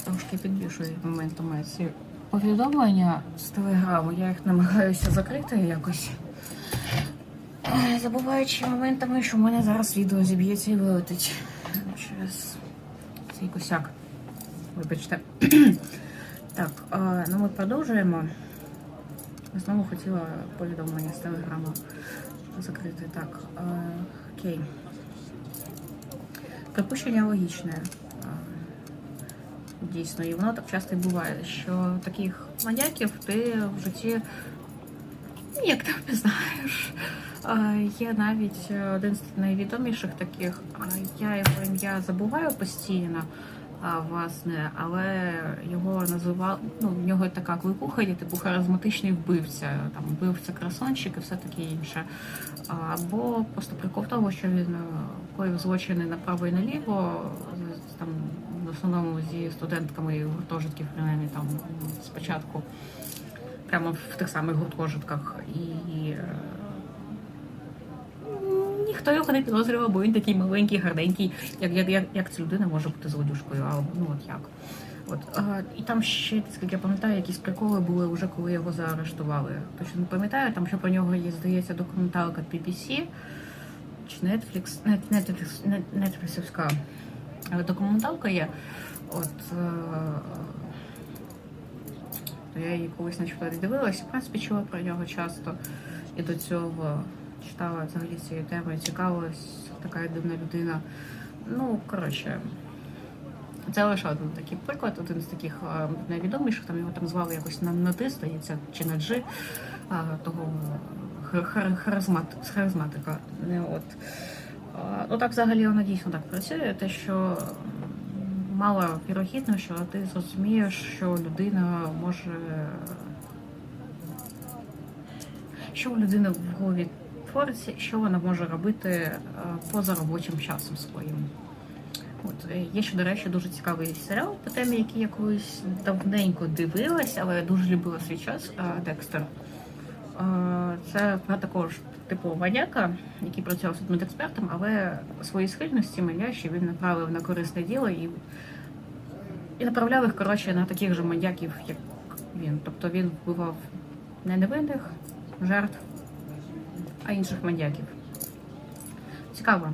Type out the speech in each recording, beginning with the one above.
трошки підбільшують моментами ці повідомлення з телеграму. Я їх намагаюся закрити якось. Забуваючи моментами, що в мене зараз відео зіб'ється і вилетить через цей косяк. Вибачте. Так, ну ми продовжуємо. Знову хотіла повідомлення з телеграму закрити. Так, окей. Припущення логічне. Дійсно, і воно так часто і буває, що таких маньяків ти в житті ніяк там не знаєш. Є навіть один з найвідоміших таких, я його ім'я забуваю постійно, власне, але його називали, ну, в нього така кликуха є, типу харизматичний вбивця, там вбивця красончик і все таке інше. Або просто прикол в тому, що він коїв злочини направо і наліво, там, в основному зі студентками гуртожитків, принаймні там спочатку, прямо в тих самих гуртожитках. І ніхто його не підозрював, бо він такий маленький, гарненький, як ця людина може бути злодюшкою, а ну от як. От, і там ще, скільки я пам'ятаю, якісь приколи були вже, коли його заарештували. Точно не пам'ятаю, там що про нього є, здається, документалка BBC, чи Netflix-овська. Але документалка є. От, я її колись начебто дивилася, в принципі, чула про нього часто. І до цього читала взагалі цією темою, цікавилась, така дивна людина. Ну, коротше, це лише один такий приклад, один з таких найвідоміших, там його там звали якось на Ти, здається, чи на Джи, того харизматика. От. Ну так взагалі воно дійсно так працює, те, що мало вірогідно, що ти зрозумієш, що людина може, що у людини в голові твориться, що вона може робити поза робочим часом своїм. От, є ще, до речі, дуже цікавий серіал по темі, який я колись давненько дивилась, але я дуже любила свій час, Декстер. Це про такого ж типу маньяка, який працював судмедекспертом, але свої схильності манящі він направив на корисне діло і направляв їх, коротше, на таких же маньяків, як він. Тобто він вбивав не невинних жертв, а інших маньяків. Цікаво.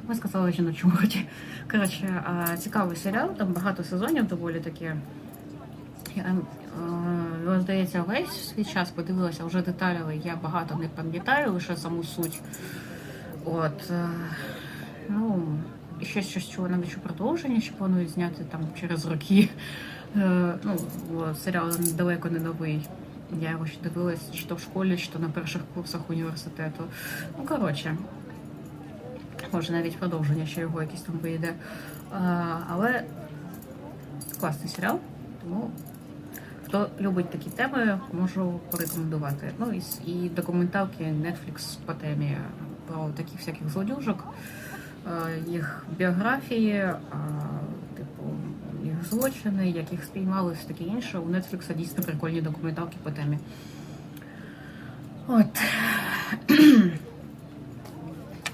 Ми сказали жіночому роді. Коротше, цікавий серіал, там багато сезонів доволі таки. Я, здається, весь свій час подивилася вже деталі, але я багато не пам'ятаю, лише саму суть. От, ну, і ще щось чула навіть у продовження, що планують зняти там через роки. Ну, серіал далеко не новий. Я його ще дивилась, чи то в школі, чи то на перших курсах університету. Ну, коротше, може навіть продовження, що його якийсь там вийде. Але класний серіал, тому хто любить такі теми, можу порекомендувати. Ну і документалки Netflix по темі про таких всяких злодюжок, їх біографії, типу їх злочини, як їх спіймали, все таке інше. У Netflix дійсно прикольні документалки по темі. От.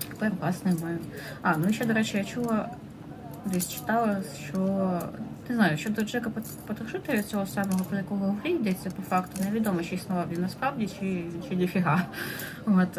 Тепер вас немає. Ну і ще, до речі, я чула, десь читала, що, не знаю, щодо Джека Потрошителя, цього самого, про якого в грі йдеться, по факту, невідомо, чи існував він насправді, чи ніфіга. От,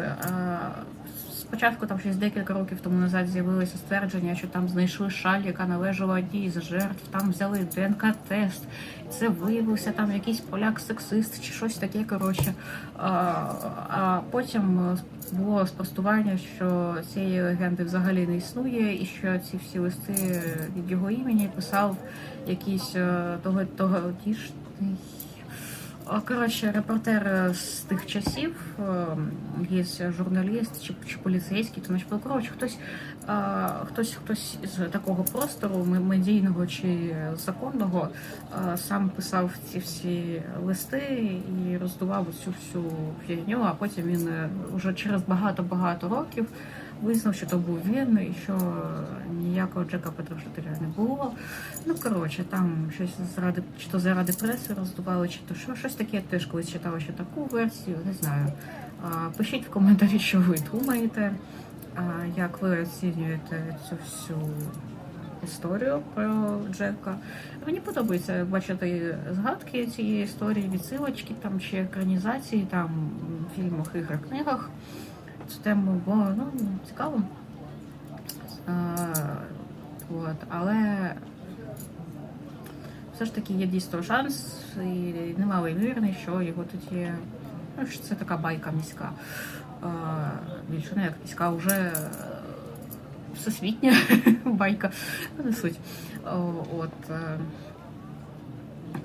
спочатку, там щось декілька років тому назад з'явилося ствердження, що там знайшли шаль, яка належала одній з жертв, там взяли ДНК-тест, це виявився там якийсь поляк-сексист чи щось таке, коротше. А потім було спростування, що цієї легенди взагалі не існує, і що ці всі листи від його імені писав якийсь тоготішний, коротше, репортер з тих часів, є журналіст чи поліцейський, то наче коротше, хтось з такого простору медійного чи законного сам писав ці всі листи і роздував цю всю фігню, а потім він вже через багато років визнав, що то був він і що ніякого Джека Потрошителя не було. Ну, коротше, там щось заради преси роздували, чи то щось таке. Я теж колись читала ще таку версію, не знаю. Пишіть в коментарі, що ви думаєте. як ви оцінюєте цю всю історію про Джека. Мені подобається бачити згадки цієї історії, відсилочки там чи екранізації там в фільмах, іграх, книгах. Цю тему було цікаво. Але все ж таки є дійсно шанс, і немало ймовірний, що його тоді, що це така байка міська. Більше не як міська, вже всесвітня байка, не суть. В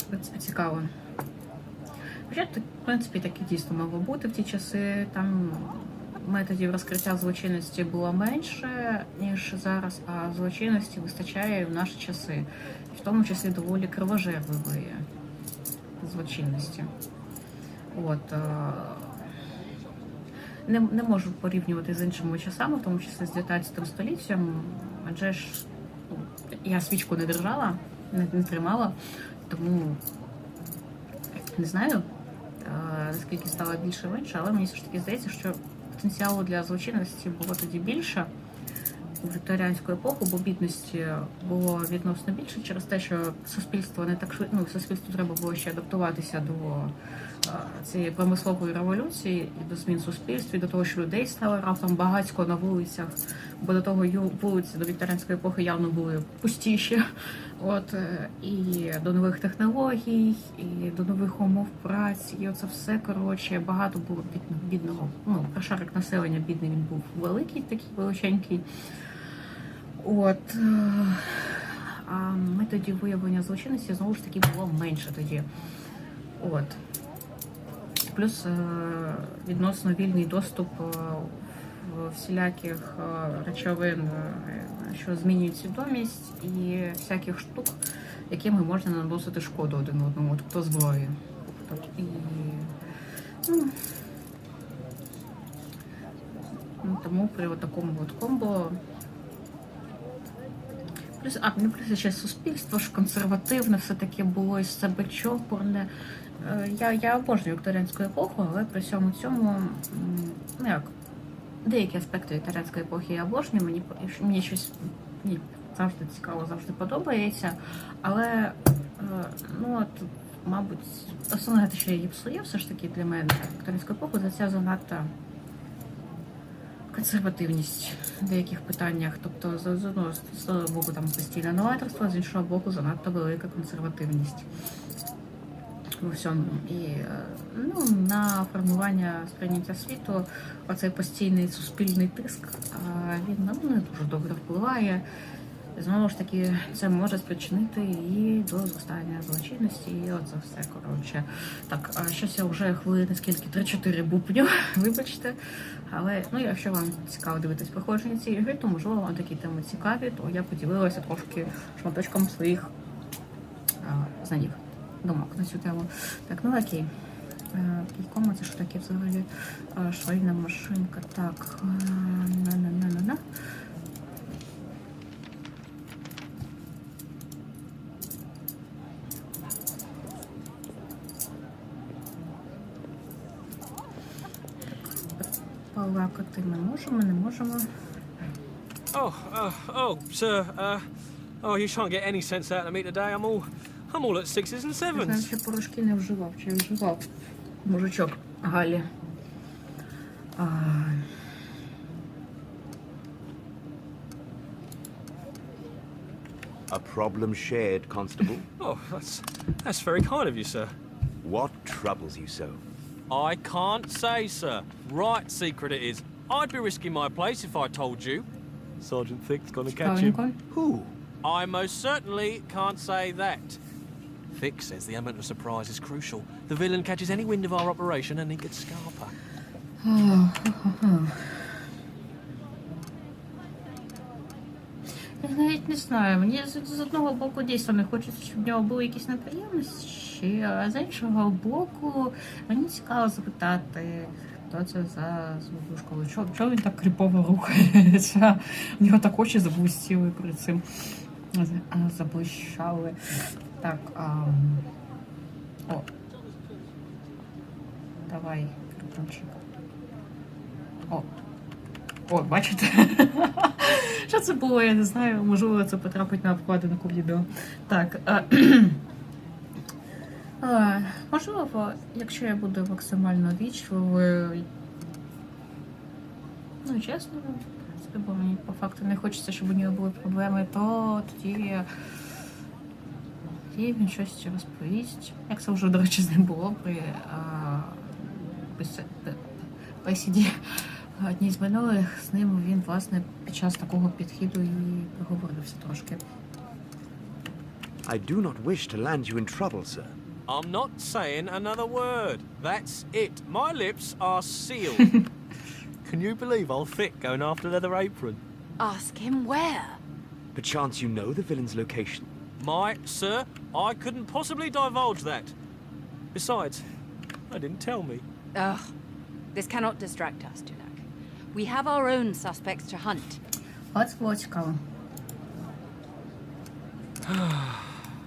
принципі, цікаво. Хоча, в принципі, так і дійсно могло бути в ті часи. Там методів розкриття злочинності було менше, ніж зараз, а злочинності вистачає в наші часи. В тому числі доволі кровожерливої злочинності. Не можу порівнювати з іншими часами, в тому числі з 19 століттям, адже ж я свічку не держала, не тримала, тому не знаю, наскільки стало більше-менше, але мені все ж таки здається, що потенціалу для злочинності було тоді більше у вікторіанську епоху, бо бідності було відносно більше через те, що суспільство не так швидко, суспільству треба було ще адаптуватися до цієї промислової революції, і до змін в суспільстві, до того, що людей стало раптом багатько на вулицях, бо до того вулиці до вікторіанської епохи явно були пустіші. І до нових технологій, і до нових умов праці, і оце все, коротше, багато було бідного, прошарок населення бідний, він був великий, такий величенький. А методів виявлення злочинності, знову ж таки, було менше тоді. Плюс відносно вільний доступ всіляких речовин, що змінюють свідомість, і всяких штук, якими можна наносити шкоду один одному, тобто зброї. Тому при такому комбо. Плюс ще суспільство ж консервативне все-таки було із себе чопорне. Я обожнюю вікторіанську епоху, але при всьому цьому, деякі аспекти вікторіанської епохи я обожнюю, мені щось завжди цікаво, завжди подобається, але, мабуть, основне те, що її псує, все ж таки для мене вікторіанську епоху, за ця занадто консервативність в деяких питаннях, тобто з одного боку там постійне новаторство, з іншого боку занадто велика консервативність у всьому. І на формування сприйняття світу оцей постійний суспільний тиск, він не дуже добре впливає. Знову ж таки, це може спричинити і до зростання злочинності, і оце все, коротше. Так, щось я вже хвилини скільки, 3-4 бубню, вибачте. Але, якщо вам цікаво дивитись проходження цієї гри, то, можливо, вам такі теми цікаві, то я поділилася трошки шматочком своїх знань, думок на цю тему. Так, окей. Кількома, це що таке взагалі? Швейна машинка, так. Полакати ми можемо, не можемо. Sir, you shan't get any sense out of me today. I'm all at 6s and 7s. Знаю, що порошки не вживав, чи вживав мужичок Галі. A problem shared, Constable. Oh, that's very kind of you, sir. What troubles you so? I can't say, sir. Right secret it is. I'd be risking my place if I told you. Sergeant Thick's gonna catch him. Who? I most certainly can't say that. Thick says the element of surprise is crucial. The villain catches any wind of our operation and he gets Scarpa. Я навіть не знаю, мені з одного боку дійсно не хочеться, щоб в нього були якісь неприємності, а з іншого боку мені цікаво запитати, хто це за злодушкою, чого він так кріпово рухається, в нього так очі заблистіли перед цим, заблищали. Так, давай, крутончик. О, бачите? Що це було, я не знаю. Можливо, це потрапить на обкладинку відео. Так. Можливо, якщо я буду максимально вічливою, ну, чесно, бо мені по факту не хочеться, щоб у нього були проблеми, то тоді він щось розповість. Як це вже, до речі, з ним було при бесіді одній з минулих, з ним він, власне, під час такого підхіду і поговорився трошки. I do not wish to land you in trouble, sir. I'm not saying another word. That's it. My lips are sealed. Can you believe old Thick going after Leather Apron? Ask him where. Perchance you know the villain's location? Sir, I couldn't possibly divulge that. Besides, I didn't tell me. Ugh. This cannot distract us, Tunak. We have our own suspects to hunt. От було цікаво.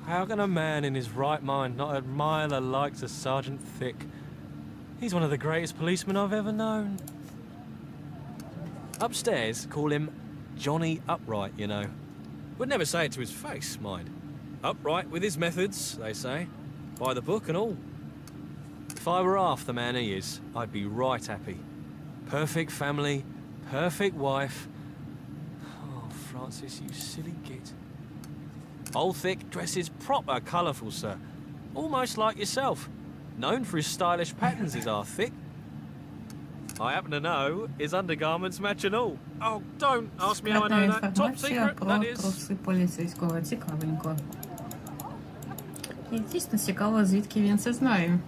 How can a man in his right mind not admire the likes of Sergeant Thick? He's one of the greatest policemen I've ever known. Upstairs, call him Johnny Upright, you know. Would never say it to his face, mind. Upright with his methods, they say. By the book and all. If I were half the man he is, I'd be right happy. Perfect family, perfect wife. Oh, Francis, you silly git. Old Thick dresses proper colourful, sir. Almost like yourself. Known for his stylish patterns, is our Thick. I happen to know his undergarments match and all. Oh, don't ask me how I know that. Top secret, that is. Труси поліцейського. Цікавенько. І дійсно цікаво, звідки він це знає.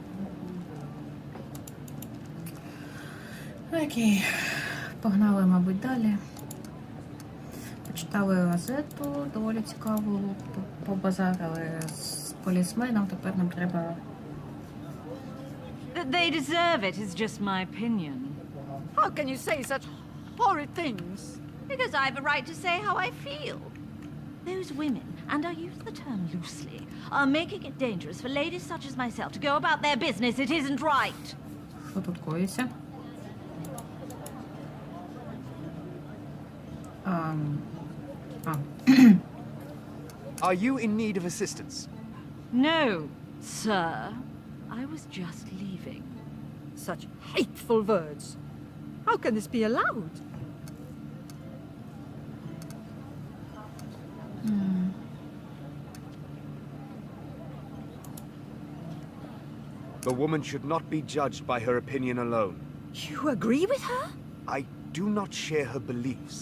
Окей. Погнали, мабуть, далі. Почитали газету, доволі цікаву, побазарили з полісменом, тепер нам треба... That they deserve it is just my opinion. How can you say such horrid things? Because I have a right to say how I feel. Those women, and I use the term loosely, are making it dangerous for ladies such as myself to go about their business. It isn't right. Що тут коїться? Are you in need of assistance? No, sir. I was just leaving. Such hateful words. How can this be allowed? The woman should not be judged by her opinion alone. You agree with her? I do not share her beliefs,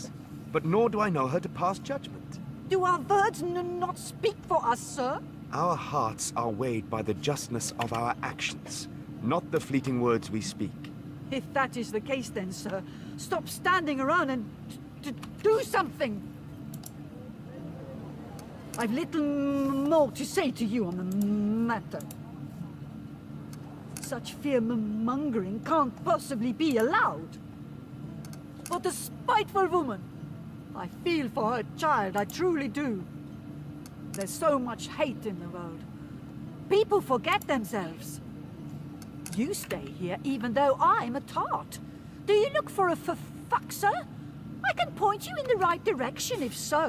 but nor do I know her to pass judgment. Do our words not speak for us, sir? Our hearts are weighed by the justness of our actions, not the fleeting words we speak. If that is the case then, sir, stop standing around and do something. I've little more to say to you on the matter. Such fear-mongering can't possibly be allowed. What a spiteful woman! I feel for her child, I truly do. There's so much hate in the world. People forget themselves. You stay here even though I'm a tart. Do you look for a fuck, sir? I can point you in the right direction if so.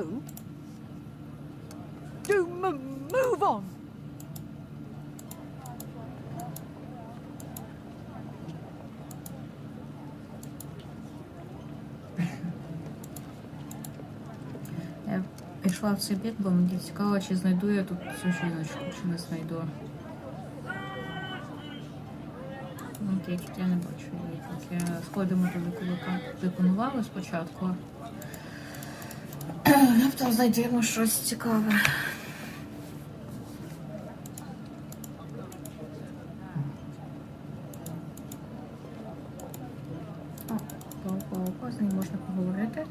Do move on. Я пішла в цей бік, бо мені цікаво, чи знайду я тут цю жіночку, чи не знайду. Окей, тут я не бачу її. Так, я сходимо туди, коли планували спочатку. Раптом знайдемо щось цікаве. О, з ним можна поговорити.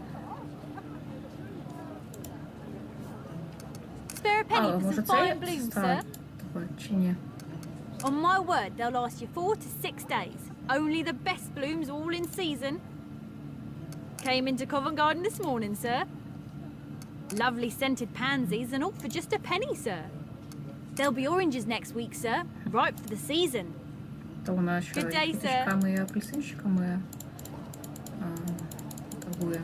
Spare a penny for може some це fine є blooms, сестра sir? того, чи ні? On my word, they'll last you 4 to 6 days. Only the best blooms, all in season. Came into Covent Garden this morning, sir. Lovely scented pansies and all for just a penny, sir. There'll be oranges next week, sir. Ripe for the season. То вона що Good day, квіточками і апельсинчиками торгує.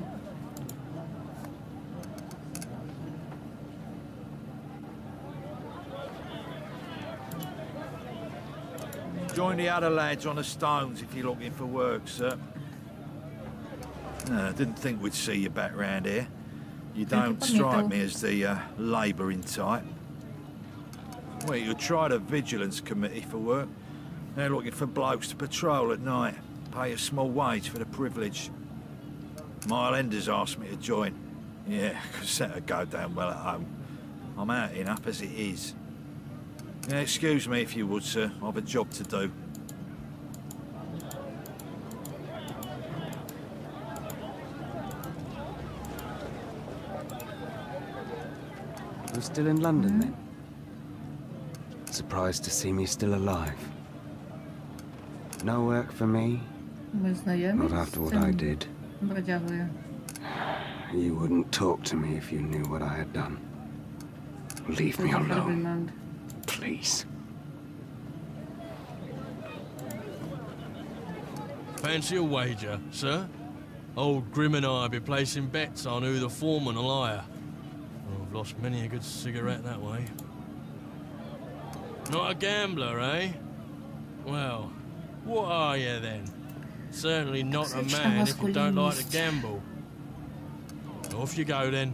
Join the other lads on the stones if you're looking for work, sir. No, didn't think we'd see you back round here. You don't strike me as the labouring type. Well, you try the vigilance committee for work. They're looking for blokes to patrol at night. Pay a small wage for the privilege. Mile Enders asked me to join. Yeah, 'cause that'd go down well at home. I'm out enough as it is. Yeah, excuse me if you would, sir. I've a job to do. You're still in London, then? Surprised to see me still alive. No work for me? Ми знайомі Not з after what I цим did. бродягою. You wouldn't talk to me if you knew what I had done. Leave me alone, Фердинанд. please. Fancy a wager, sir? Old Grim and I be placing bets on who the foreman will hire. I've lost many a good cigarette that way. Not a gambler, eh? Well, what are you then? Certainly not a man if you don't like to gamble. Off you go then.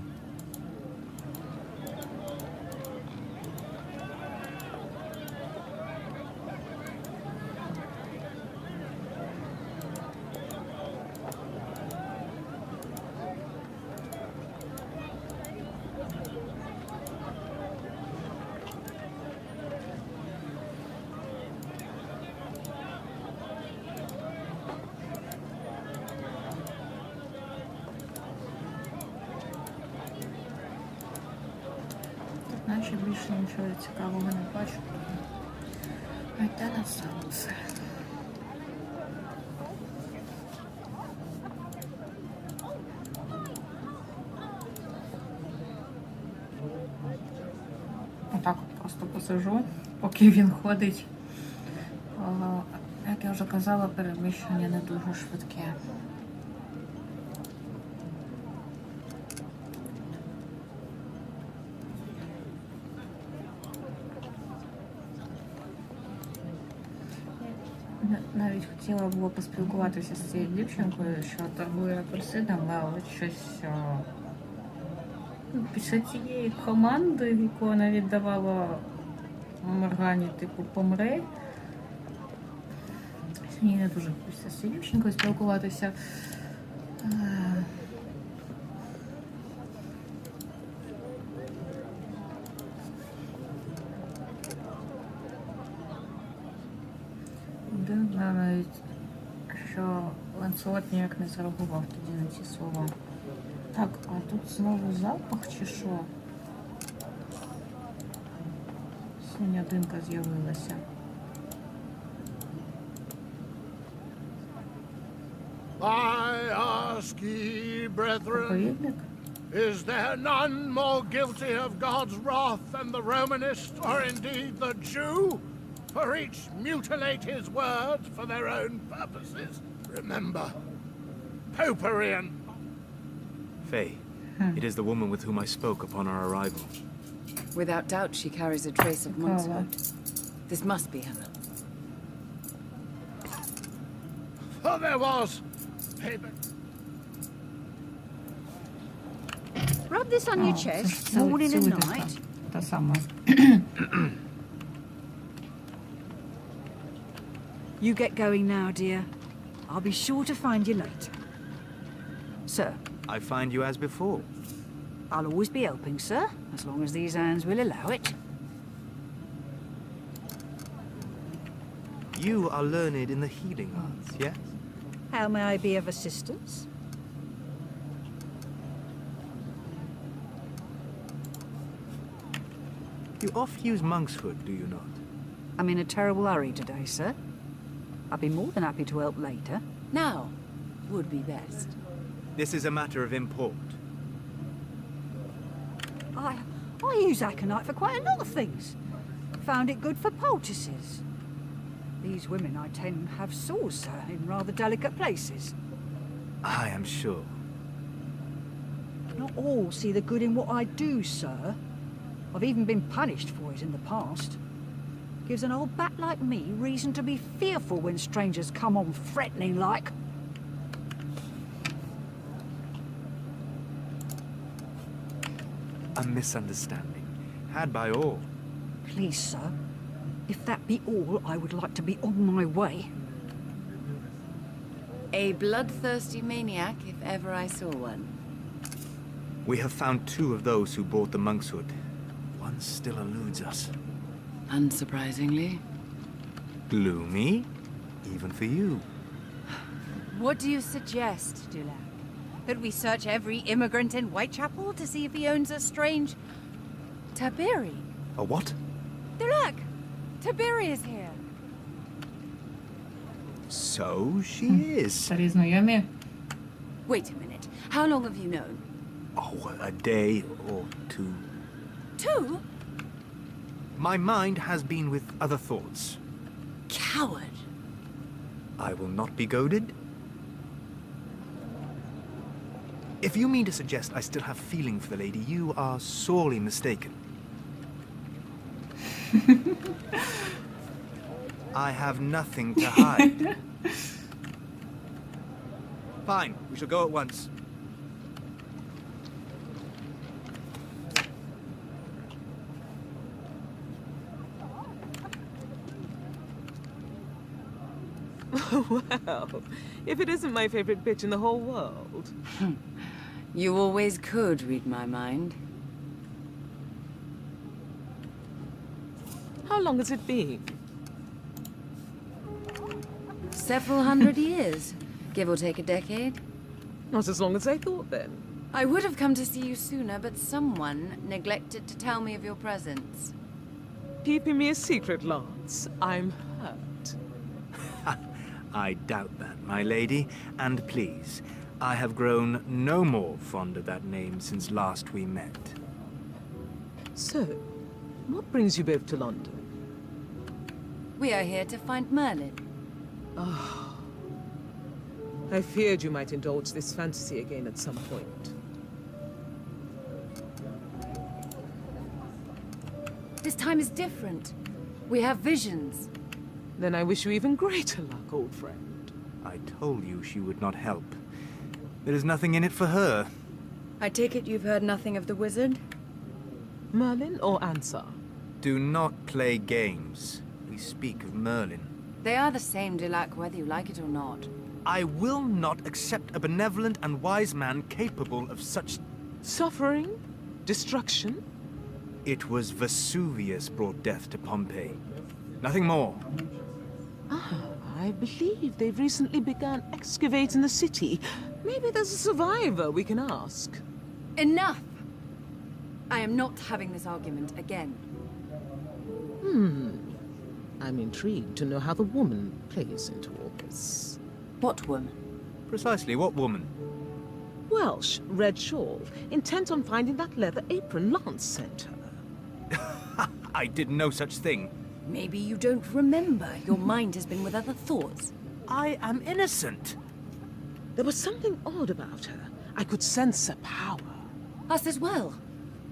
Наче більше нічого цікавого не бачу. А йде на сонце. Отак от просто посижу, поки він ходить. Як я вже казала, переміщення не дуже швидке. Навіть хотіла було поспілкуватися з цією дівчинкою, що торгує апельсинами, але щось після цієї команди, яку вона віддавала Моргані, типу, помри. Мені не дуже хочеться з цією дівчинкою спілкуватися. Дивно навіть, що Ланселот ніяк не зреагував тоді на ці слова. Так, а тут знову запах чи що? Синя димка з'явилася. I ask ye, brethren, Проповідник? is there none more guilty of God's wrath than the Romanist, or indeed the Jew? For each mutilate his words for their own purposes. Remember, popery and... Faye, it is the woman with whom I spoke upon our arrival. Without doubt, she carries a trace of monkshood. This must be her. For there was... paper... Rub this on your chest, morning and night. Та сама. You get going now, dear. I'll be sure to find you later. Sir, I find you as before. I'll always be helping, sir, as long as these hands will allow it. You are learned in the healing arts, yes? How may I be of assistance? You oft use monkshood, do you not? I'm in a terrible hurry today, sir. I'll be more than happy to help later. Now would be best. This is a matter of import. I use aconite for quite a lot of things. Found it good for poultices. These women, I tend, have sores, sir, in rather delicate places. I am sure. Not all see the good in what I do, sir. I've even been punished for it in the past. Gives an old bat like me reason to be fearful when strangers come on threatening like. A misunderstanding. Had by all. Please, sir. If that be all, I would like to be on my way. A bloodthirsty maniac, if ever I saw one. We have found 2 of those who bought the monkshood. One still eludes us. Unsurprisingly. Gloomy? Even for you. What do you suggest, Dulac? That we search every immigrant in Whitechapel to see if he owns a strange... Tabiri? A what? Dulac! Tabiri is here! So she is. Старі знайомі. Wait a minute. How long have you known? Oh, a day or 2. 2? My mind has been with other thoughts. Coward! I will not be goaded. If you mean to suggest I still have feeling for the lady, you are sorely mistaken. I have nothing to hide. Fine, we shall go at once. Well, if it isn't my favorite bitch in the whole world. You always could read my mind. How long has it been? Several hundred years, give or take a decade. Not as long as I thought, then. I would have come to see you sooner, but someone neglected to tell me of your presence. Keeping me a secret, Lance. I'm hurt. I doubt that, my lady. And please, I have grown no more fond of that name since last we met. So, what brings you both to London? We are here to find Merlin. Oh. I feared you might indulge this fantasy again at some point. This time is different. We have visions. Then I wish you even greater luck, old friend. I told you she would not help. There is nothing in it for her. I take it you've heard nothing of the wizard? Merlin or Ansar? Do not play games. We speak of Merlin. They are the same, Dulac, whether you like it or not. I will not accept a benevolent and wise man capable of such... Suffering? Destruction? It was Vesuvius brought death to Pompeii. Nothing more. Ah, I believe they've recently begun excavating the city. Maybe there's a survivor we can ask. Enough! I am not having this argument again. I'm intrigued to know how the woman plays into all this. What woman? Precisely, what woman? Welsh, red shawl, intent on finding that leather apron Lance sent her. I did no such thing. Maybe you don't remember. Your mind has been with other thoughts. I am innocent. There was something odd about her. I could sense her power. Us as well.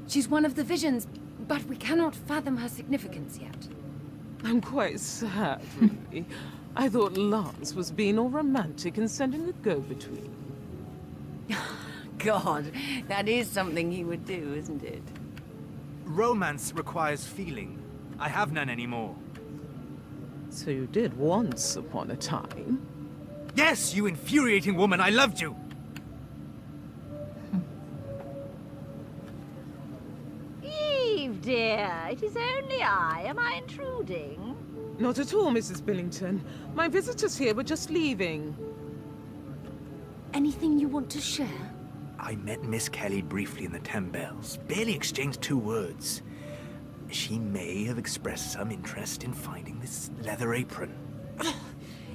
She's one of the visions, but we cannot fathom her significance yet. I'm quite sad, really. I thought Lance was being all romantic and sending a go-between. God, that is something he would do, isn't it? Romance requires feeling. I have none anymore. So you did once upon a time? Yes, you infuriating woman, I loved you! Eve, dear, it is only I. Am I intruding? Not at all, Mrs. Billington. My visitors here were just leaving. Anything you want to share? I met Miss Kelly briefly in the 10 Bells. Barely exchanged 2 words. She may have expressed some interest in finding this leather apron.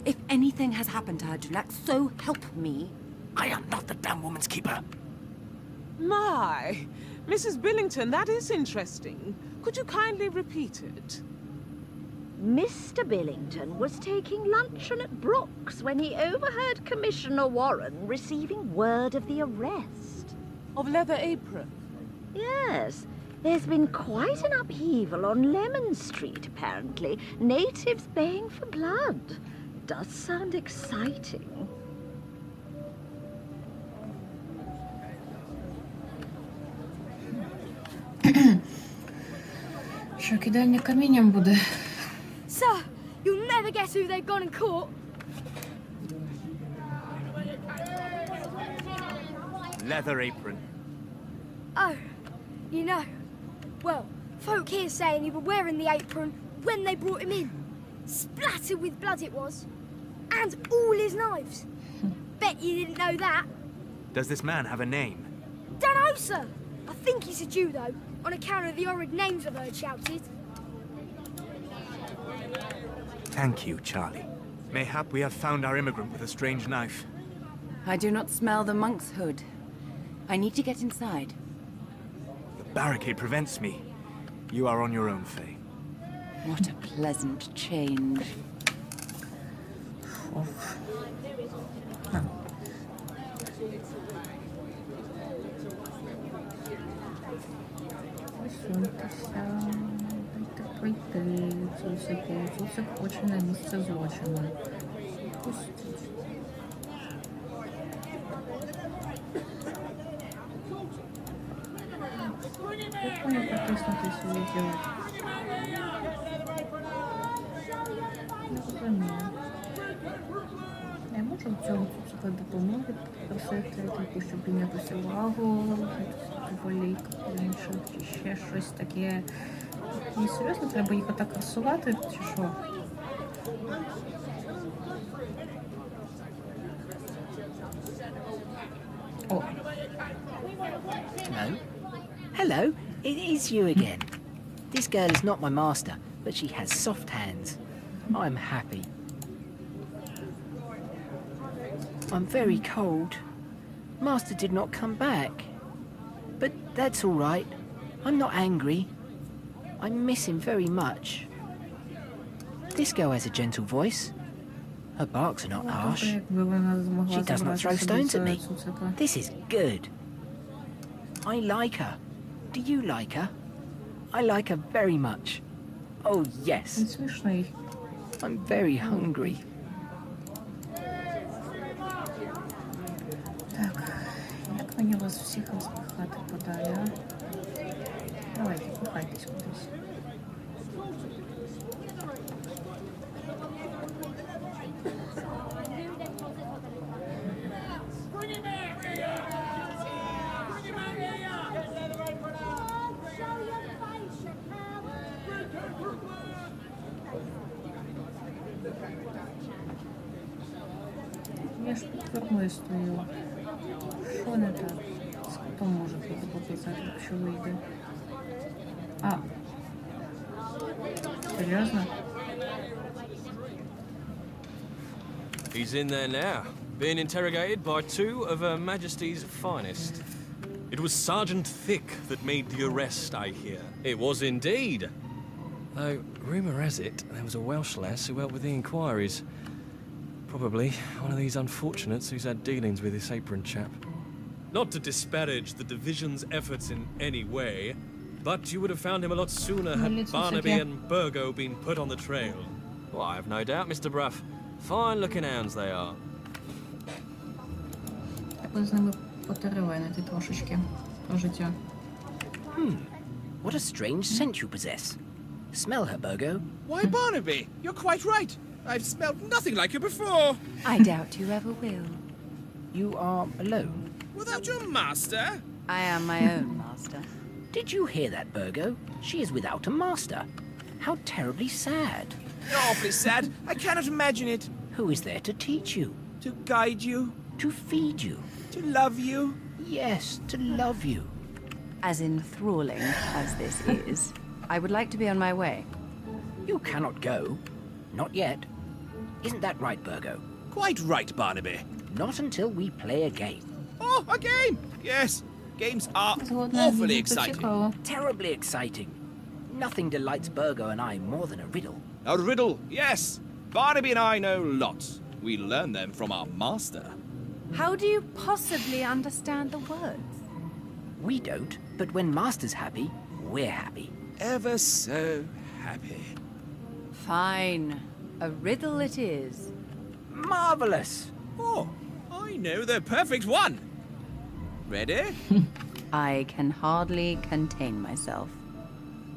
If anything has happened to her, Dulac, so help me. I am not the damn woman's keeper. My! Mrs. Billington, that is interesting. Could you kindly repeat it? Mr. Billington was taking luncheon at Brooks when he overheard Commissioner Warren receiving word of the arrest. of leather apron. Yes, there's been quite an upheaval on Lemon Street, apparently. Natives baying for blood. Does sound exciting. Що кидання камінням буде? Sir, you'll never guess who they've gone and caught. Leather apron. Oh, you know. Well, folk here saying he was wearing the apron when they brought him in. Splattered with blood it was. And all his knives. Bet you didn't know that. Does this man have a name? Dunno, sir. I think he's a Jew, though, on account of the horrid names I've heard shouted. Thank you, Charlie. Mayhap we have found our immigrant with a strange knife. I do not smell the monk's hood. I need to get inside. The barricade prevents me. You are on your own, Faye. What a pleasant change. Посуньтеся. Прийти. Цуцик хоче на місце злочину. Пустіть. Як мені протиснути свої діла? Не розумію. Я можу цього цуцика допомоги просити, типу, щоб піднятися увагу, волік, інших, чи ще щось таке. Мені серйозно треба їх отак красувати, чи що? О. Hello? Hello, it is you again. This girl is not my master, but she has soft hands. I'm happy. I'm very cold. Master did not come back. But that's all right. I'm not angry. I miss him very much. This girl has a gentle voice. Her barks are not harsh. She does not throw stones at me. This is good. I like her. Do you like her? I like her very much. Oh, yes. I'm very hungry. Так, як мені вас всіх розпихати подалі, а? Давайте, пихайтесь кудись. Я ж під кормою стою. Що не так? З котом може буде показати, якщо вийде. А. Серйозно? He's in there now, being interrogated by two of Her Majesty's finest. It was Sergeant Thick that made the arrest, I hear. It was indeed. Though, rumour has it, there was a Welsh lass who helped with the inquiries. Probably one of these unfortunates who's had dealings with this apron chap. Not to disparage the division's efforts in any way, but you would have found him a lot sooner had Barnaby and Burgo been put on the trail. Well, I have no doubt, Mr. Bruff. Fine-looking hounds they are. Так з ними потеревенити трошечки про життя. What a strange scent you possess. Smell her, Burgo. Why, Barnaby, you're quite right. I've smelled nothing like you before. I doubt you ever will. You are alone? Without your master? I am my own master. Did you hear that, Burgo? She is without a master. How terribly sad. Awfully sad. I cannot imagine it. Who is there to teach you? To guide you. To feed you? To love you. Yes, to love you. As enthralling as this is, I would like to be on my way. You cannot go. Not yet. Isn't that right, Burgo? Quite right, Barnaby. Not until we play a game. Oh, a game! Yes, games are awfully exciting. Terribly exciting. Nothing delights Burgo and I more than a riddle. A riddle, yes. Barnaby and I know lots. We learn them from our master. How do you possibly understand the words? We don't, but when Master's happy, we're happy. Ever so happy. Fine. A riddle it is. Marvelous! Oh, I know the perfect one. Ready? I can hardly contain myself.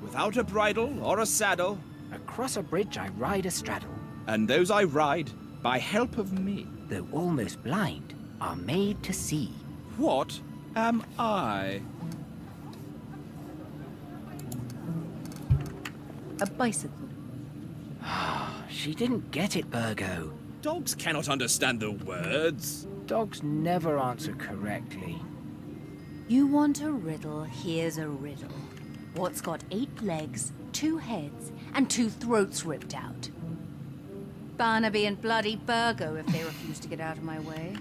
Without a bridle or a saddle, Across a bridge I ride a straddle, and those I ride by help of me. though almost blind, are made to see. What am I? A bicycle. She didn't get it, Burgo. Dogs cannot understand the words. Dogs never answer correctly. You want a riddle, here's a riddle. What's got 8 legs, 2 heads, and 2 throats ripped out? Barnaby and bloody Burgo if they refuse to get out of my way.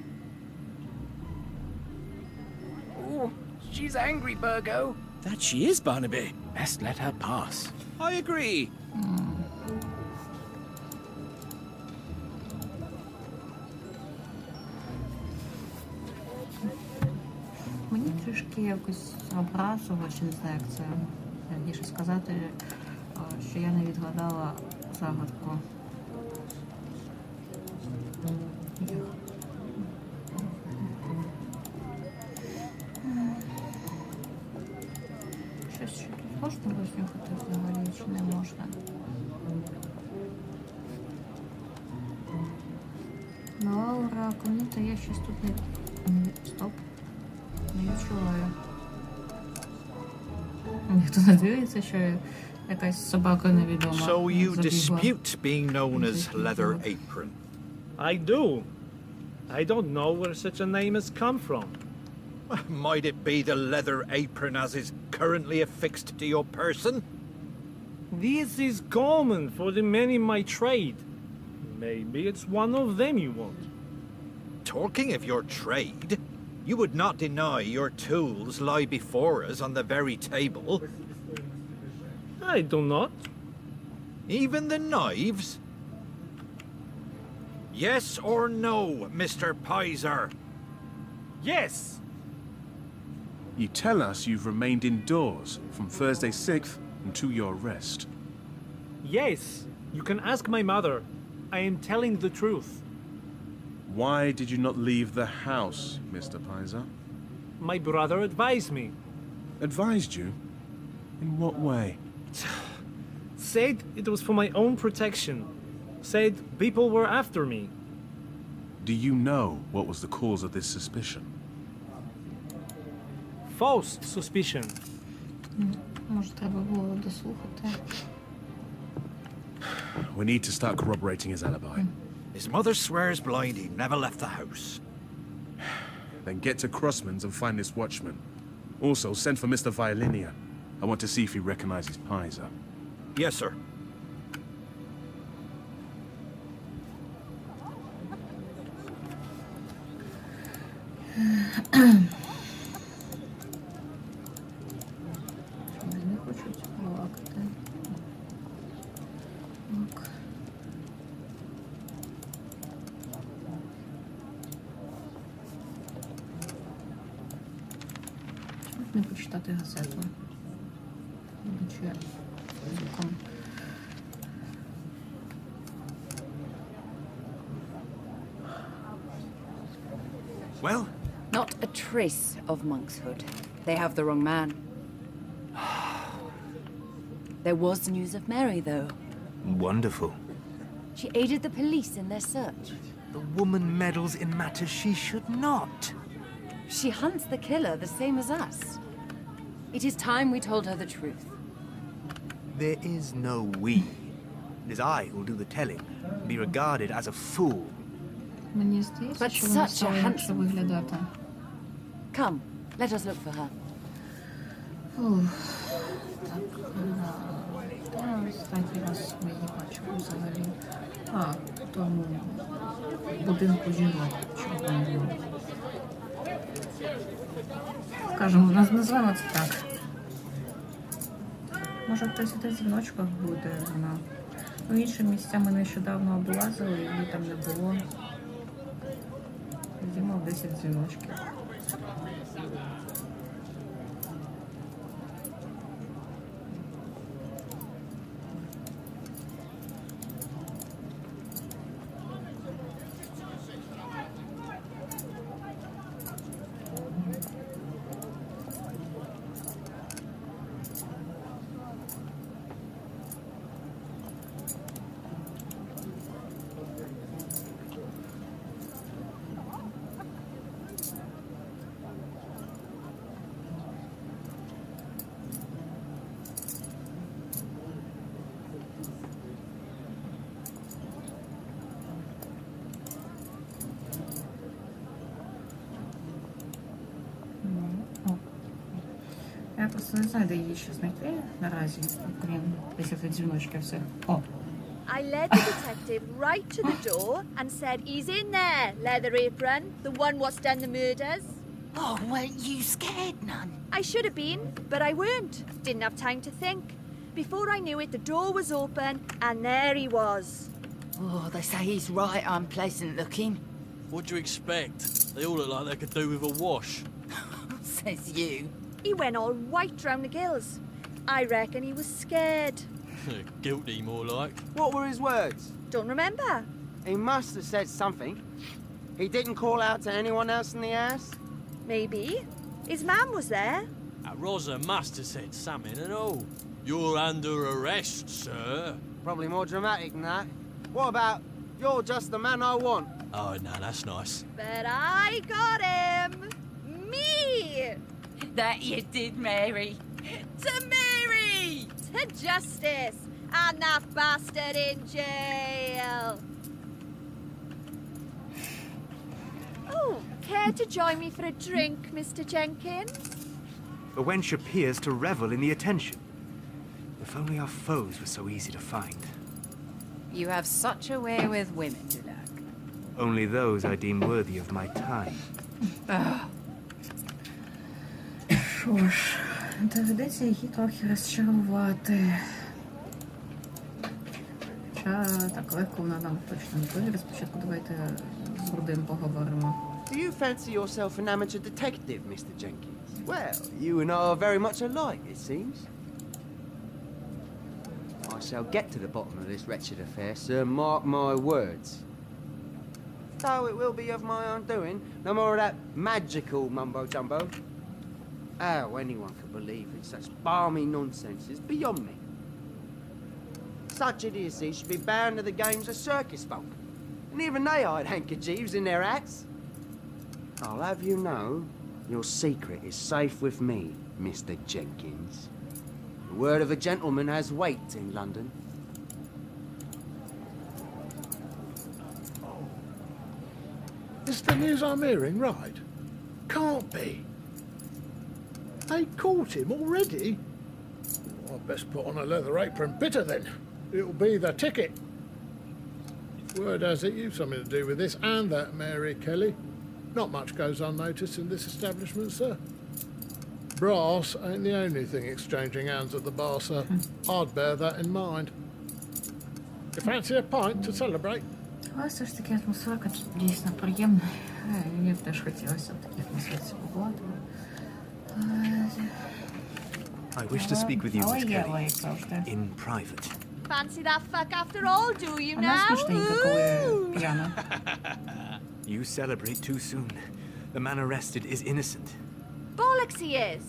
Oh, she's angry, Burgo. That she is, Barnaby. Best let her pass. I agree. Мені трішки якось образово, чи не знаю, як це раніше сказати, що я не відгадала загадку. Щось ще тут можна рознюхати взагалі, чи не можна? Лаура, комуто я щось тут не... Стоп. Не відчуваю. Ніхто не дивиться, що якась собака невідома So you забігла. dispute being known as Leather Apron? I do. I don't know where such a name has come from. Might it be the leather apron as is currently affixed to your person? This is common for the men in my trade. Maybe it's one of them you want. Talking of your trade, you would not deny your tools lie before us on the very table. I do not. Even the knives? Yes or no, Mr. Pizer? Yes! You tell us you've remained indoors from Thursday 6th until your arrest. Yes, you can ask my mother. I am telling the truth. Why did you not leave the house, Mr. Pizer? My brother advised me. Advised you? In what way? Said it was for my own protection. Said people were after me. Do you know what was the cause of this suspicion? False suspicion. Може, треба було дослухати. We need to start corroborating his alibi. His mother swears blind he never left the house. Then get to Crossman's and find this watchman. Also, send for Mr. Violinia. I want to see if he recognizes Pizer. Yes, sir. Не хочуть балакати. Так. Чому б не почитати газету? Чи звуком? Well? Not a trace of monkshood. They have the wrong man. There was news of Mary, though. Wonderful. She aided the police in their search. The woman meddles in matters she should not. She hunts the killer the same as us. It is time we told her the truth. There is no we. It is I who will do the telling, and be regarded as a fool. Мені здається, But що вона such a стала інакше handsome- виглядати. Come, let us look for her. Ух, так, я останній раз ми її бачили взагалі. А, в тому будинку жінок червоному. Скажемо, називаємо це так. Може, в 10 дзвіночках буде вона. Ну, інші місця ми нещодавно облазили, її там не було. Йдемо в 10 дзвіночків. просто не знаю, де її ще знайти наразі, окрім після цих дзвіночків всіх. О, I led the detective right to the door and said, he's in there, Leather Apron, the one what's done the murders. Oh, weren't you scared none? I should have been, but I weren't. Didn't have time to think. Before I knew it, the door was open, and there he was. Oh, they say he's right unpleasant looking. What do you expect? They all look like they could do with a wash. Says you. He went all white round the gills. I reckon he was scared. Guilty, more like. What were his words? Don't remember. He must have said something. He didn't call out to anyone else in the house? Maybe. His mum was there. Rosa must have said something and all. You're under arrest, sir. Probably more dramatic than that. What about, you're just the man I want? Oh, no, that's nice. But I got him. Me. That you did, Mary. To Mary! To justice. And that bastard in jail. Oh, care to join me for a drink, Mr. Jenkins? The wench appears to revel in the attention. If only our foes were so easy to find. You have such a way with women, Dulac. Only those I deem worthy of my time. що ж, доведеться її трохи розчарувати. Хоча так легко вона нам точно не повірить. Спочатку давайте з Рудим поговоримо. Do you fancy yourself an amateur detective, Mr. Jenkins? Well, you and I are very much alike, it seems. I shall get to the bottom of this wretched affair, sir, mark my words. Though it will be of my undoing, no more of that magical mumbo-jumbo. How anyone could believe in such balmy nonsense is beyond me. Such idiocy should be bound to the games of circus folk. And even they hide handkerchiefs in their hats. I'll have you know, your secret is safe with me, Mr. Jenkins. The word of a gentleman has weight in London. Is the news I'm hearing right? Can't be. They caught him already? I'd best put on a leather apron bitter then. It'll be the ticket. Word has it you've something to do with this and that Mary Kelly. Not much goes unnoticed in this establishment, sir. Brass ain't the only thing exchanging hands at the bar, sir. I'd bear that in mind. You fancy a pint to celebrate? Але все ж таки атмосферка дійсно приємна. Мені б теж хотілося в такій атмосфері побувати. I wish to speak with you, Miss Kelly, завжди. in private. Fancy that fuck after all, do you Вона now? смішненька, коли п'яна. You celebrate too soon. The man arrested is innocent. Bollocks he is.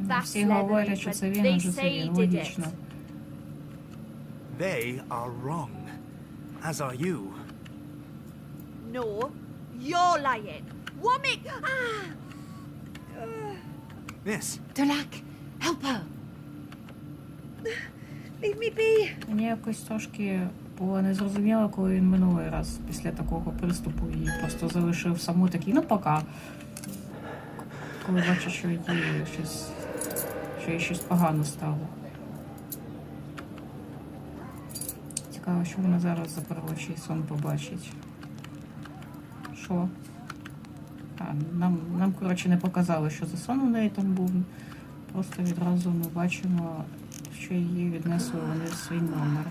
That's Всі говорять, що leather, це but він, they адже це say he він, did it. логічно. They are wrong, as are you. No, you're lying. What make... Ah! Miss. Dulac, help her. Leave me be. Мені якось трошки було незрозуміло, коли він минулий раз після такого приступу її просто залишив саму такий, ну пока. Коли бачу, що їй щось погано стало. Цікаво, що вона зараз за перший сон побачить. Що? Нам, коротше, не показали, що за сон у неї там був. Просто відразу ми бачимо, що її віднесли вони в свій номер.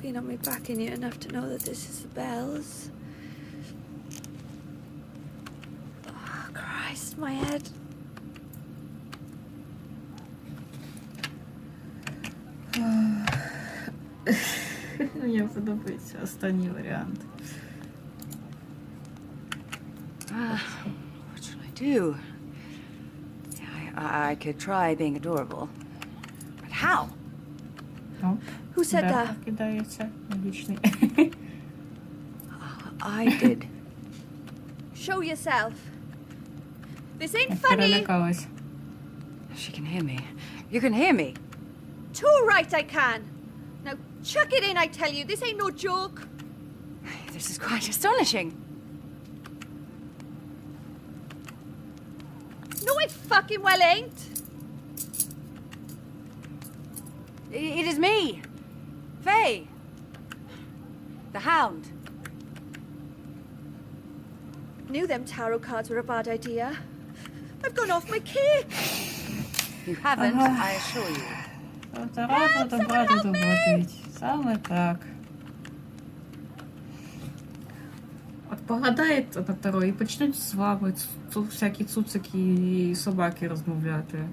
Been on my back in here enough to know that this is the bells. Oh, Christ, my head. Мені подобається останній варіант. What should I do? I could try being adorable. But how? Ну, Who said that? Кидається, логічний. I did. Show yourself. This ain't funny. Перелякалась. She can hear me. You can hear me. Too right I can. Now chuck it in, I tell you. This ain't no joke. This is quite astonishing. No, it fucking well ain't. It is me, Faye. The Hound. Knew them tarot cards were a bad idea. I've gone off my cake. You haven't, I assure you. Саме так. От погадають на Таро і почнуть з вами всякі цуцики і собаки розмовляти.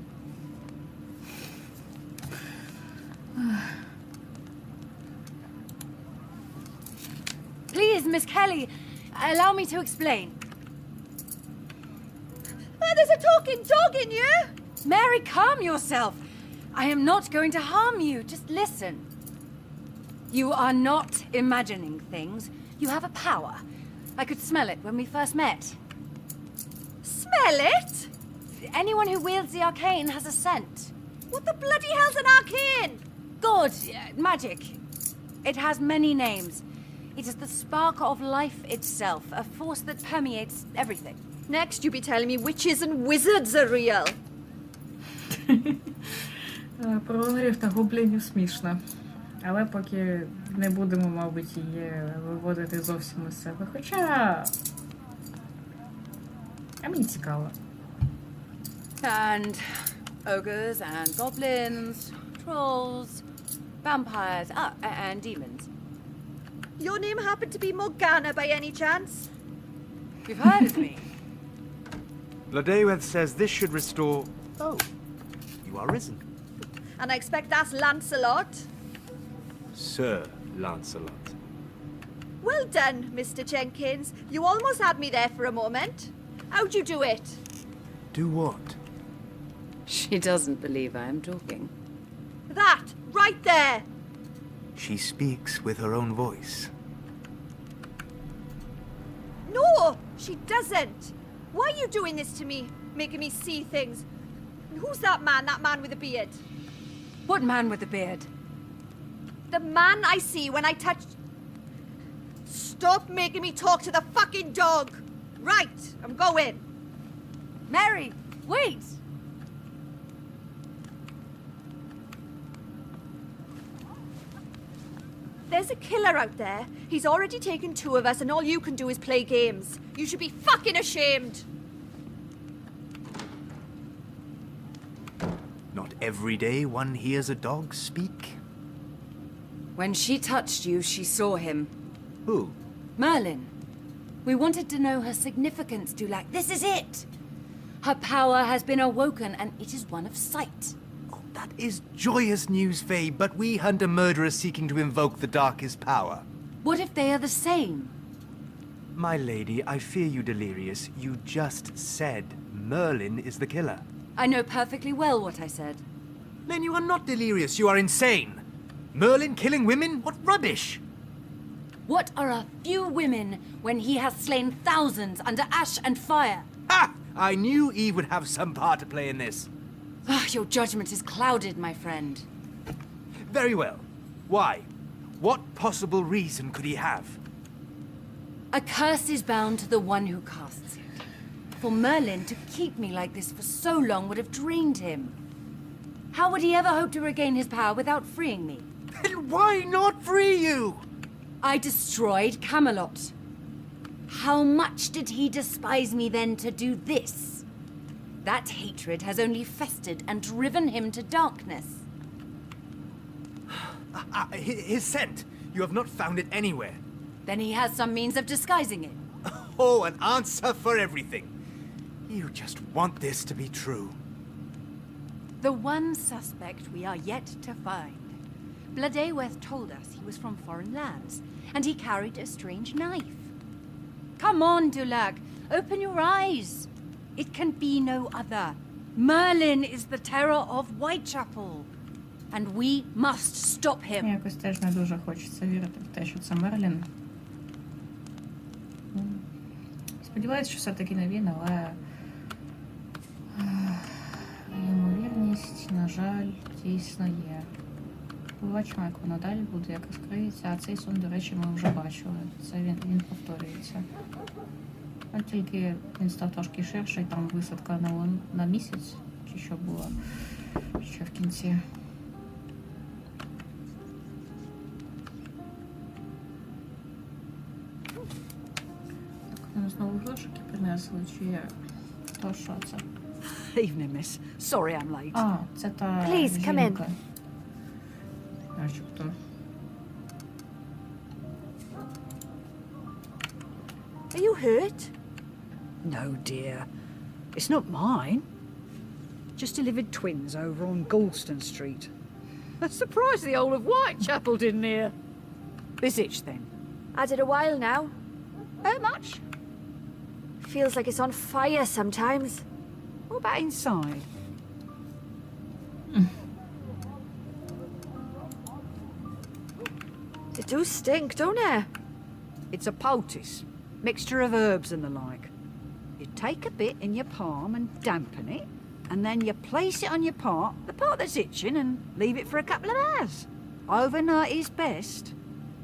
Please, Miss Kelly, allow me to explain. There's a talking dog in here. Mary, calm yourself. I am not going to harm you. Just listen. You are not imagining things. You have a power. I could smell it when we first met. Smell it? Anyone who wields the arcane has a scent. What the bloody hell's an arcane? God, magic. It has many names. It is the spark of life itself, a force that permeates everything. Next, you be telling me witches and wizards are real. Про вампірів та гоблінів смішно. Але поки не будемо, мабуть, її виводити зовсім із себе. Хоча... А мені цікаво. And ogres and goblins, trolls, vampires, and demons. Your name happened to be Morgana by any chance? You've heard of me. Zlodaya says this should restore... Oh, you are risen. And I expect that's Lancelot. Sir Lancelot. Well done, Mr. Jenkins. You almost had me there for a moment. How'd you do it? Do what? She doesn't believe I am talking. That, right there. She speaks with her own voice. No, she doesn't. Why are you doing this to me? Making me see things. And who's that man with the beard? What man with the beard? The man I see when I touch... Stop making me talk to the fucking dog. Right, I'm going. Mary, wait. There's a killer out there. He's already taken 2 of us and all you can do is play games. You should be fucking ashamed. Not every day one hears a dog speak. When she touched you, she saw him. Who? Merlin. We wanted to know her significance, Dulac. This is it! Her power has been awoken, and it is one of sight. Oh, that is joyous news, Faye, but we hunt a murderer seeking to invoke the darkest power. What if they are the same? My lady, I fear you delirious. You just said Merlin is the killer. I know perfectly well what I said. Then you are not delirious, you are insane. Merlin killing women? What rubbish! What are a few women when he has slain thousands under ash and fire? Ha! I knew Eve would have some part to play in this. Your judgment is clouded, my friend. Very well. Why? What possible reason could he have? A curse is bound to the one who casts it. For Merlin to keep me like this for so long would have drained him. How would he ever hope to regain his power without freeing me? Then why not free you? I destroyed Camelot. How much did he despise me then to do this? That hatred has only festered and driven him to darkness. His scent. You have not found it anywhere. Then he has some means of disguising it. Oh, an answer for everything. You just want this to be true. The one suspect we are yet to find. Bladeweth told us he was from foreign lands, and he carried a strange knife. Come on, Dulac, open your eyes. It can be no other. Merlin is the terror of Whitechapel, and we must stop him. Якось теж не дуже хочеться вірити в те, що це Мерлін. Сподіваюсь, що все-таки не він, але ймовірність, на жаль, дійсно є. Побачимо, як воно далі буде, як розкриється. А цей сон, до речі, ми вже бачили. Це він повторюється. А тільки він став трошки ширший, там висадка на місяць, чи що було ще в кінці. Так, нам знову грошики принесли, чи то що це? Evening, miss. Sorry I'm late. А, це та Please, come in. жінка. Начебто. Are you hurt? No, dear. It's not mine. Just delivered twins over on Galston Street. I'm surprised the whole of Whitechapel didn't hear. This itch, then. Had it a while now. How much? Feels like it's on fire sometimes. What about inside? It do stink, don't it? It's a poultice. Mixture of herbs and the like. You take a bit in your palm and dampen it, and then you place it on your part, the part that's itching, and leave it for a couple of hours. Overnight is best.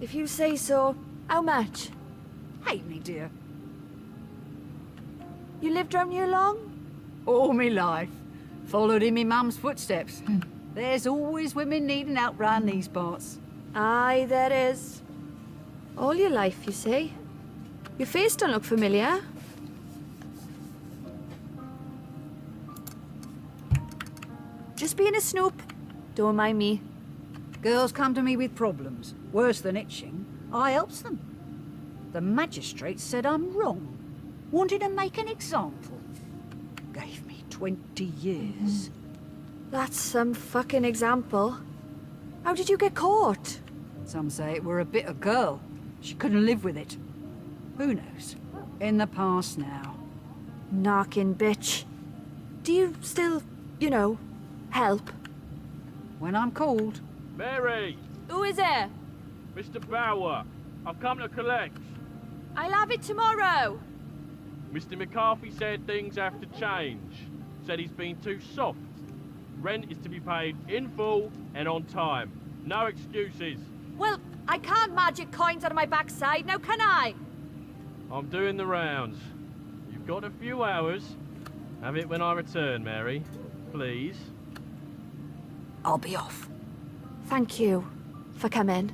If you say so. How much? Hate me, dear. You lived round here long? All me life. Followed in me mum's footsteps. There's always women needing help round these parts. Aye, there is. All your life, you say? Your face don't look familiar. Just being a snoop. Don't mind me. Girls come to me with problems, worse than itching. I helps them. The magistrate said I'm wrong. Wanted to make an example. Gave me 20 years. That's some fucking example. How did you get caught? Some say it were a bitter girl. She couldn't live with it. Who knows? In the past now. Knocking bitch. Do you still, you know, help? When I'm called. Mary! Who is it? Mr. Bauer, I've come to collect. I'll have it tomorrow. Mr. McCarthy said things have to change. Said he's been too soft. Rent is to be paid in full and on time. No excuses. Well, I can't magic coins out of my backside, now can I? I'm doing the rounds. You've got a few hours. Have it when I return, Mary. Please. I'll be off. Thank you for coming.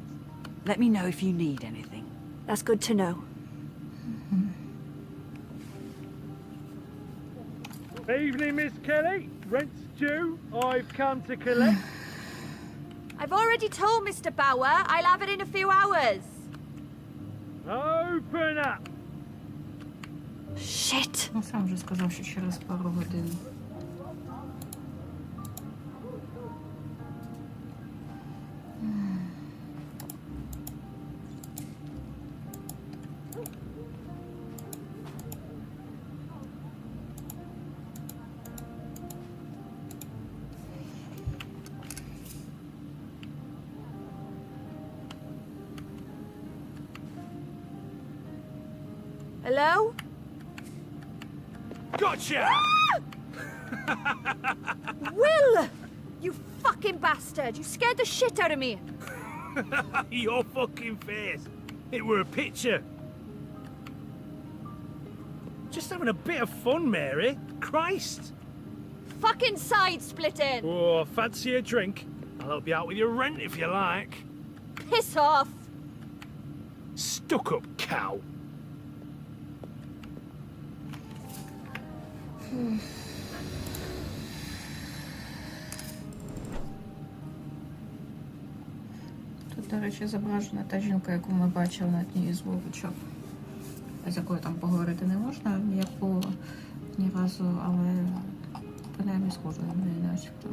Let me know if you need anything. That's good to know. Evening, Miss Kelly. Rent's due. I've come to collect. I've already told Mr. Bauer I'll have it in a few hours. Open up. Shit. Ну, сам же сказав, що через пару годин. Hello? Gotcha! Will! You fucking bastard! You scared the shit out of me! Your fucking face. It were a picture. Just having a bit of fun, Mary. Christ. Fucking side splitting! Oh, fancy a drink? I'll help you out with your rent if you like. Piss off! Stuck-up cow. Тут, до речі, зображена та жінка, яку ми бачили на одній з вуличок, з якою там поговорити не можна ніякого ні разу, але принаймні схожа на неї начебто.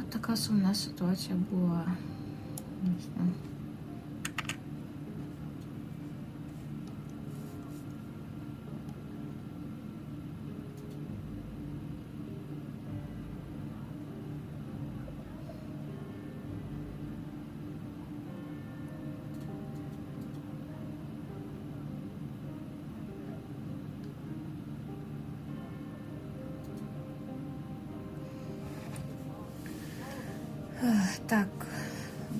От така сумна ситуація була. Не знаю. Так,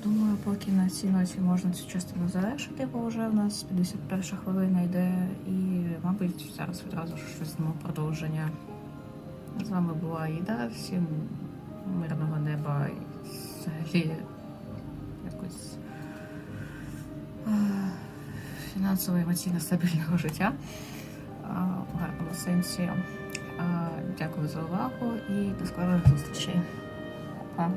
думаю, поки на цій ноті можна цю частину завершити, бо вже в нас 51 хвилина йде, і, мабуть, зараз відразу щось дамо продовження. З вами була Їда, всім мирного неба і взагалі якось фінансово емоційно стабільного життя в гарному сенсі. Дякую за увагу і до скорих зустрічей. Па.